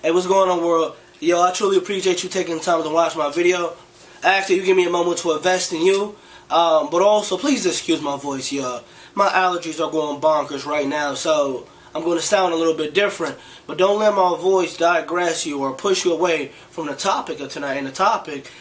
Hey, what's going on, world? Yo, I truly appreciate you taking the time to watch my video. Actually, you give me a moment to invest in you. But also, please excuse my voice, y'all. My allergies are going bonkers right now, so I'm going to sound a little bit different. But don't let my voice digress you or push you away from the topic of tonight. And the topic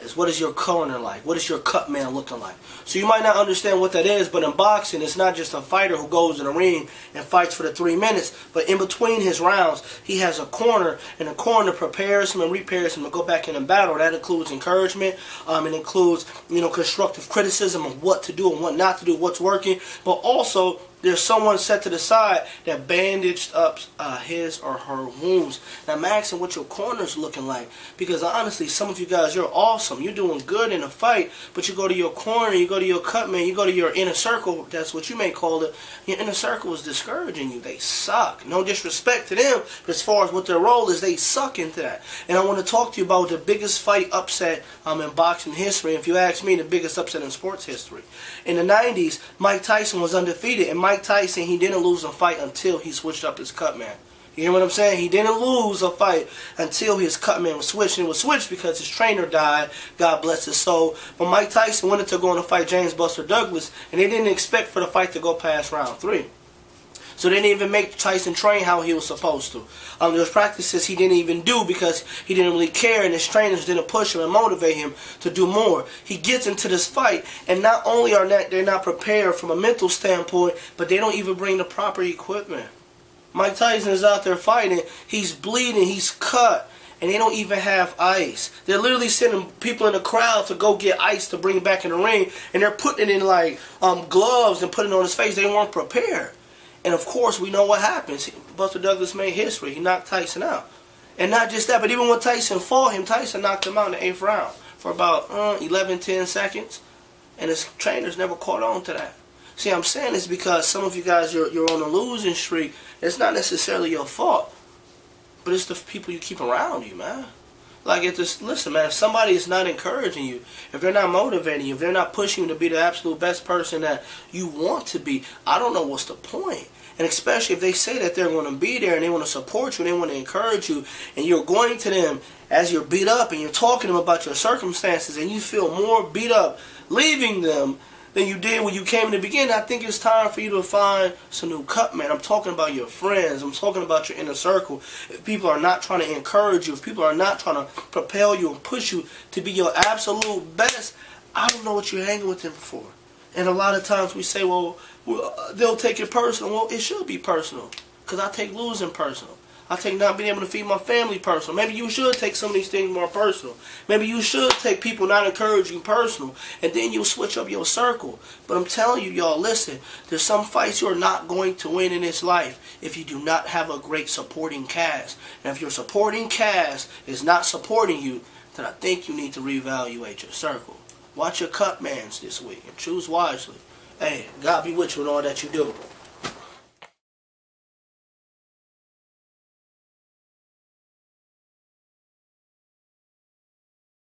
is, what is your corner like? What is your cut man looking like? So you might not understand what that is, but in boxing, it's not just a fighter who goes in the ring and fights for the 3 minutes, but in between his rounds, he has a corner, and the corner prepares him and repairs him to go back in and battle. That includes encouragement. It includes, constructive criticism of what to do and what not to do, what's working, but also there's someone set to the side that bandaged up his or her wounds. Now, I'm asking what your corner's looking like, because honestly, some of you guys, you're awesome. You're doing good in a fight, but you go to your corner, you go to your cut man, you go to your inner circle, that's what you may call it. Your inner circle is discouraging you. They suck. No disrespect to them, but as far as what their role is, they suck into that. And I want to talk to you about the biggest fight upset in boxing history. If you ask me, the biggest upset in sports history. In the 90s, Mike Tyson was undefeated, and Mike Tyson, he didn't lose a fight until he switched up his cut man. You hear what I'm saying? He didn't lose a fight until his cut man was switched. And it was switched because his trainer died. God bless his soul. But Mike Tyson wanted to go on to fight James Buster Douglas, and they didn't expect for the fight to go past round 3. So they didn't even make Tyson train how he was supposed to. There was practices he didn't even do because he didn't really care, and his trainers didn't push him and motivate him to do more. He gets into this fight, and not only are they not prepared from a mental standpoint, but they don't even bring the proper equipment. Mike Tyson is out there fighting. He's bleeding. He's cut. And they don't even have ice. They're literally sending people in the crowd to go get ice to bring back in the ring, and they're putting it in like gloves and putting it on his face. They weren't prepared. And of course, we know what happens. Buster Douglas made history. He knocked Tyson out. And not just that, but even when Tyson fought him, Tyson knocked him out in the 8th round for about 10 seconds. And his trainers never caught on to that. See, I'm saying this because some of you guys, you're on a losing streak. It's not necessarily your fault, but it's the people you keep around you, man. Like, listen, man, if somebody is not encouraging you, if they're not motivating you, if they're not pushing you to be the absolute best person that you want to be, I don't know what's the point. And especially if they say that they're going to be there and they want to support you and they want to encourage you, and you're going to them as you're beat up and you're talking to them about your circumstances, and you feel more beat up leaving them than you did when you came in the beginning, I think it's time for you to find some new cut, man. I'm talking about your friends. I'm talking about your inner circle. If people are not trying to encourage you, if people are not trying to propel you and push you to be your absolute best, I don't know what you're hanging with them for. And a lot of times we say, well, they'll take it personal. Well, it should be personal, because I take losing personal. I take not being able to feed my family personal. Maybe you should take some of these things more personal. Maybe you should take people not encouraging personal, and then you'll switch up your circle. But I'm telling you, y'all, listen, there's some fights you're not going to win in this life if you do not have a great supporting cast. And if your supporting cast is not supporting you, then I think you need to reevaluate your circle. Watch your cut mans this week and choose wisely. Hey, God be with you in all that you do.